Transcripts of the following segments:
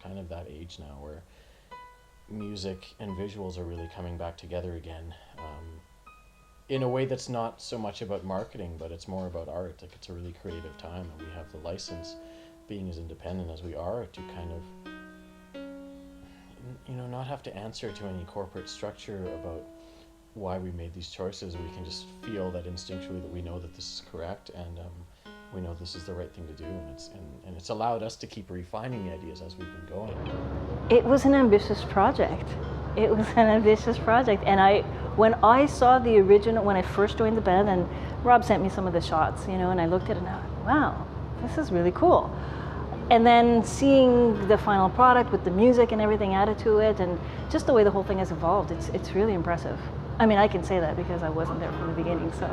kind of that age now where music and visuals are really coming back together again, in a way that's not so much about marketing, but it's more about art. Like, it's a really creative time, and we have the license, being as independent as we are, to kind of, not have to answer to any corporate structure about why we made these choices. We can just feel that instinctually that we know that this is correct, and we know this is the right thing to do, and it's allowed us to keep refining the ideas as we've been going. It was an ambitious project. It was an ambitious project, and when I saw the original, when I first joined the band, and Robb sent me some of the shots, and I looked at it and I went, wow, this is really cool. And then seeing the final product with the music and everything added to it, and just the way the whole thing has evolved, it's really impressive. I mean, I can say that because I wasn't there from the beginning, so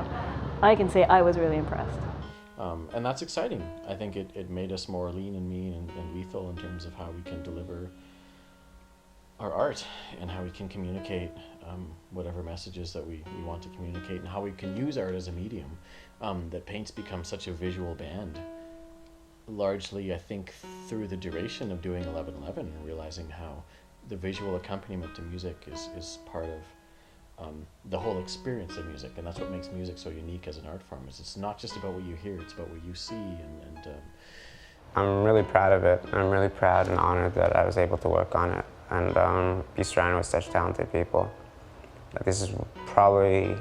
I can say I was really impressed. And that's exciting. I think it made us more lean and mean and lethal in terms of how we can deliver our art and how we can communicate whatever messages that we want to communicate, and how we can use art as a medium. That paint's become such a visual band, largely I think through the duration of doing 11/11, and realizing how the visual accompaniment to music is part of the whole experience of music, and that's what makes music so unique as an art form. Is it's not just about what you hear, it's about what you see, and I'm really proud of it. I'm really proud and honored that I was able to work on it and be surrounded with such talented people. This is probably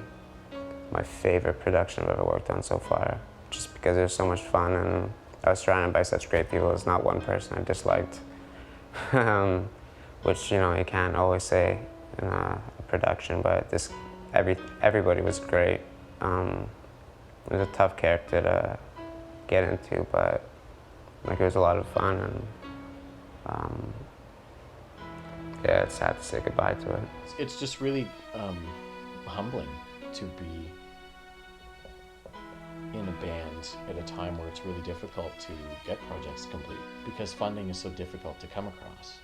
my favorite production I've ever worked on so far, just because it was so much fun, and I was surrounded by such great people. There's not one person I disliked, which you can't always say in a production, but everybody was great. It was a tough character to get into, but it was a lot of fun, and yeah, it's sad to say goodbye to it. It's just really humbling to be in a band at a time where it's really difficult to get projects complete because funding is so difficult to come across.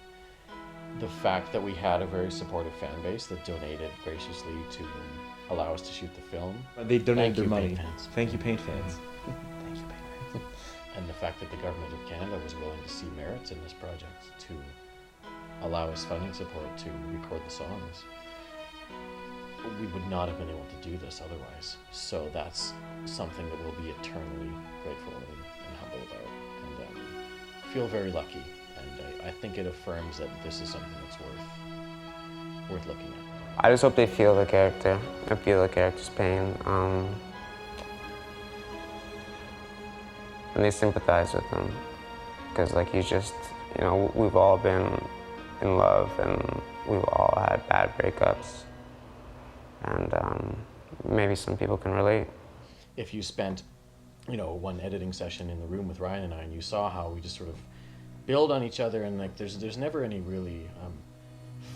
The fact that we had a very supportive fan base that donated graciously to allow us to shoot the film. They donated their money. Paint fans. Thank you, paint fans. Thank you, paint fans. And the fact that the government of Canada was willing to see merits in this project to allow us funding support to record the songs. We would not have been able to do this otherwise. So that's something that we'll be eternally grateful and humble about, and feel very lucky. And I think it affirms that this is something that's worth looking at. I just hope they feel the character and feel the character's pain, and they sympathize with him, because he's just, we've all been in love and we've all had bad breakups, and maybe some people can relate. If you spent, one editing session in the room with Ryan and I, and you saw how we just sort of build on each other, and there's never any really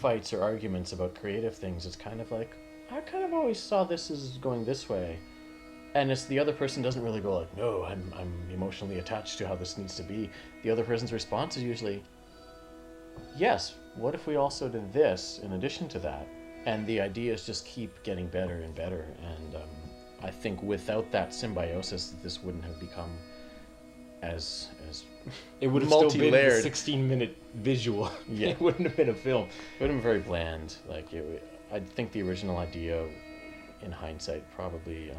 fights or arguments about creative things. It's kind of like, I kind of always saw this as going this way, and it's the other person doesn't really go like, no, I'm emotionally attached to how this needs to be. The other person's response is usually, yes, what if we also did this in addition to that? And the ideas just keep getting better and better, and I think without that symbiosis, this wouldn't have become as it would have still been a multi-layered 16-minute visual. Yeah. It wouldn't have been a film. It would have been very bland. I think the original idea, in hindsight, probably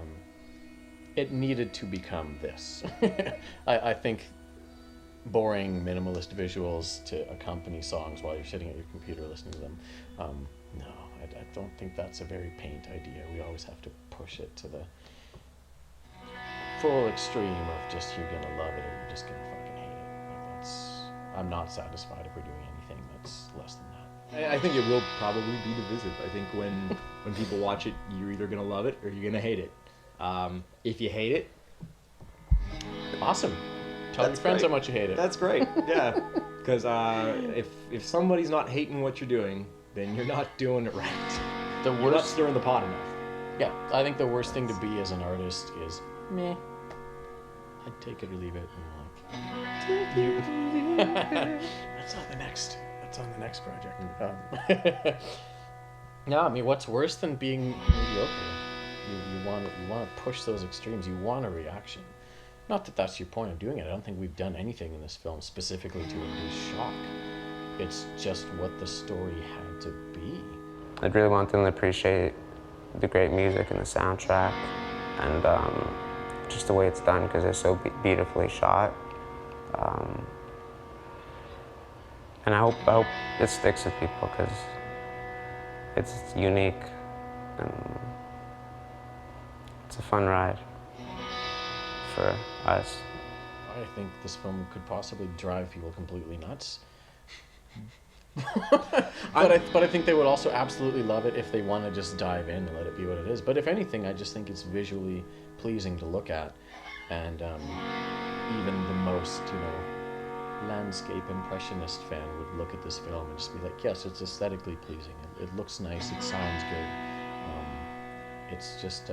it needed to become this. I think boring minimalist visuals to accompany songs while you're sitting at your computer listening to them. No, I don't think that's a very paint idea. We always have to push it to the full extreme of just you're gonna love it or you're just gonna fucking hate it. I'm not satisfied if we're doing anything that's less than that. I think it will probably be the visit. I think when people watch it, you're either gonna love it or you're gonna hate it. If you hate it, awesome. Tell your friends how much you hate it. That's great. Yeah, because if somebody's not hating what you're doing, then you're not doing it right. You're not stirring the pot enough. Yeah, I think the worst thing to be as an artist is meh. I'd take it or leave it. And that's on the next project. No, I mean, what's worse than being mediocre? You want to push those extremes. You want a reaction. Not that that's your point of doing it. I don't think we've done anything in this film specifically to induce shock. it's just what the story had to be. I really want them to appreciate the great music and the soundtrack, and just the way it's done, because it's so beautifully shot. And I hope it sticks with people, because it's unique and it's a fun ride for us. I think this film could possibly drive people completely nuts. but I think they would also absolutely love it if they want to just dive in and let it be what it is. But if anything, I just think it's visually pleasing to look at, and even the most, landscape impressionist fan would look at this film and just be like, yes, it's aesthetically pleasing. It looks nice. It sounds good. It's just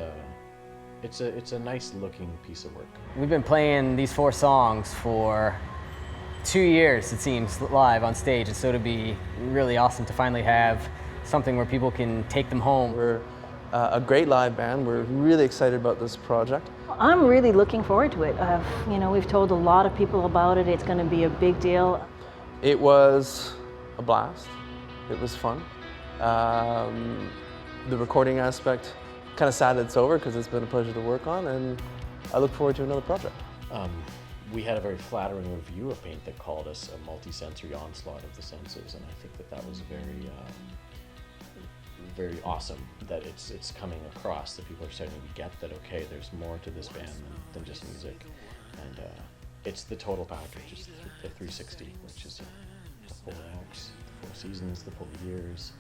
it's a nice looking piece of work. We've been playing these 4 songs for 2 years, it seems, live on stage, and so to be really awesome to finally have something where people can take them home. We're a great live band. We're really excited about this project. I'm really looking forward to it. We've told a lot of people about it. It's going to be a big deal. It was a blast. It was fun. The recording aspect, kind of sad it's over, because it's been a pleasure to work on, and I look forward to another project. We had a very flattering review of Paint that called us a multi-sensory onslaught of the senses, and I think that was very awesome that it's coming across, that people are starting to get that, okay, there's more to this band than just music, and it's the total package. It's the 360, which is the 4 acts, the 4 seasons, the 4 years.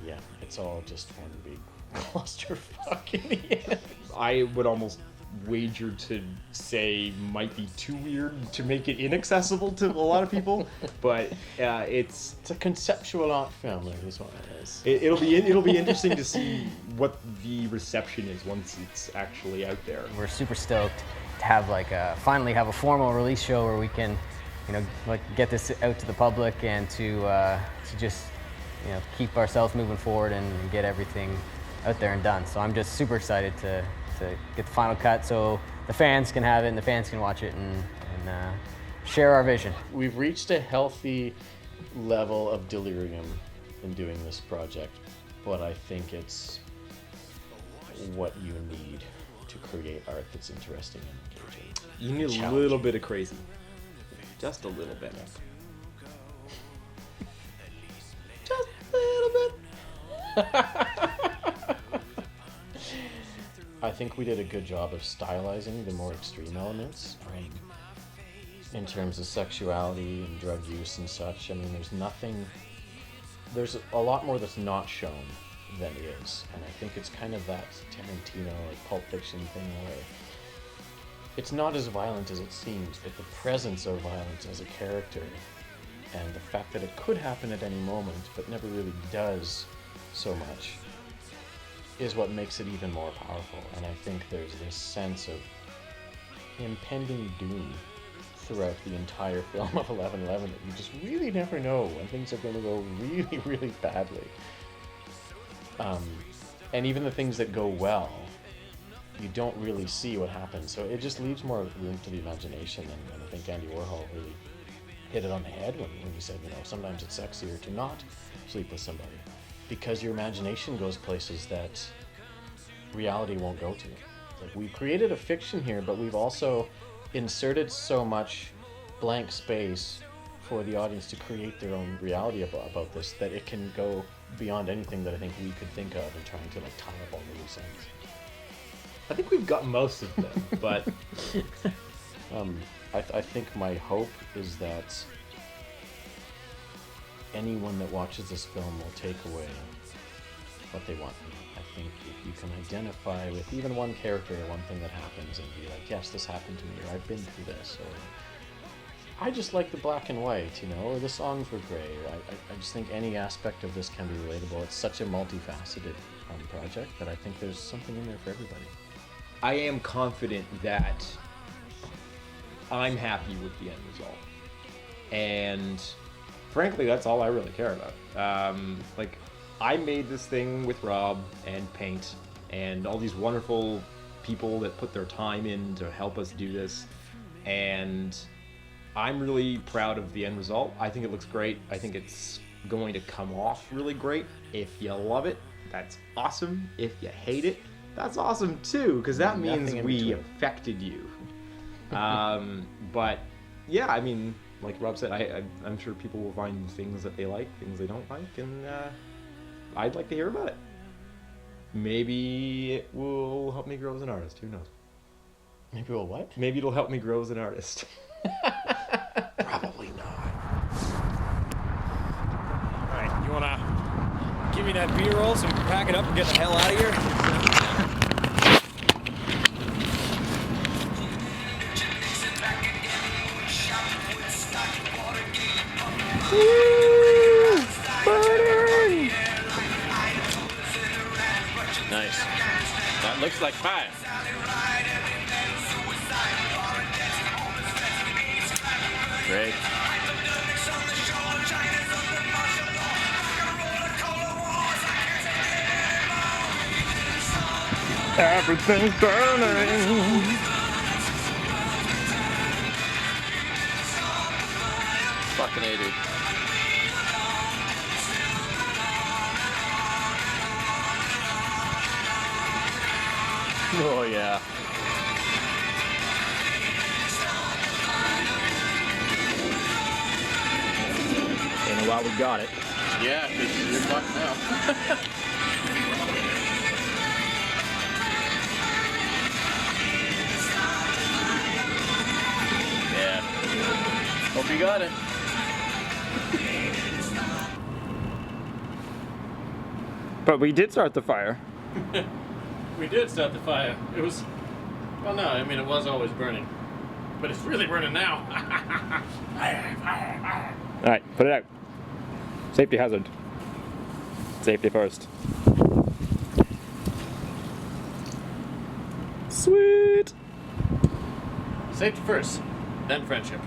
Yeah, it's all just one big clusterfuck in the end. I would almost wager to say might be too weird to make it inaccessible to a lot of people, but it's a conceptual art film, is what it is. It'll be interesting to see what the reception is once it's actually out there. We're super stoked to have finally have a formal release show where we can, get this out to the public, and to just keep ourselves moving forward and get everything out there and done. So I'm just super excited to get the final cut so the fans can have it and the fans can watch it and share our vision. We've reached a healthy level of delirium in doing this project, but I think it's what you need to create art that's interesting and engaging. You need a little bit of crazy. Just a little bit. Just a little bit. I think we did a good job of stylizing the more extreme elements in terms of sexuality and drug use and such. I mean, there's a lot more that's not shown than is, and I think it's kind of that Tarantino or Pulp Fiction thing where it's not as violent as it seems, but the presence of violence as a character and the fact that it could happen at any moment but never really does so much is what makes it even more powerful. And I think there's this sense of impending doom throughout the entire film of 11/11 that you just really never know when things are going to go really, really badly. And even the things that go well, you don't really see what happens. So it just leaves more room to the imagination, and I think Andy Warhol really hit it on the head when he said, sometimes it's sexier to not sleep with somebody, because your imagination goes places that reality won't go to. Like, we've created a fiction here, but we've also inserted so much blank space for the audience to create their own reality about this, that it can go beyond anything that I think we could think of in trying to tie up all the loose ends. I think we've got most of them, but I think my hope is that anyone that watches this film will take away what they want from it. I think if you can identify with even one character or one thing that happens and be like, yes, this happened to me, or I've been through this, or I just like the black and white, or the songs were great, or I just think any aspect of this can be relatable. It's such a multifaceted project that I think there's something in there for everybody. I am confident that I'm happy with the end result. And frankly, that's all I really care about. I made this thing with Robb and Paint and all these wonderful people that put their time in to help us do this. And I'm really proud of the end result. I think it looks great. I think it's going to come off really great. If you love it, that's awesome. If you hate it, that's awesome too, because that means we affected you. But yeah, I mean, like Rob said, I'm sure people will find things that they like, things they don't like, and I'd like to hear about it. Maybe it will help me grow as an artist. Who knows? Maybe we'll what? Maybe it'll help me grow as an artist. Probably not. All right, you wanna give me that B-roll so we can pack it up and get the hell out of here? Nice. That looks like fire. Great. Everything's burning. Fucking A, dude. Oh, yeah. And while we got it. Yeah, because you're fucked now. Yeah. Hope you got it. But we did start the fire. We did start the fire. It was... Well, no, I mean, it was always burning. But it's really burning now. All right, put it out. Safety hazard. Safety first. Sweet. Safety first, then friendship.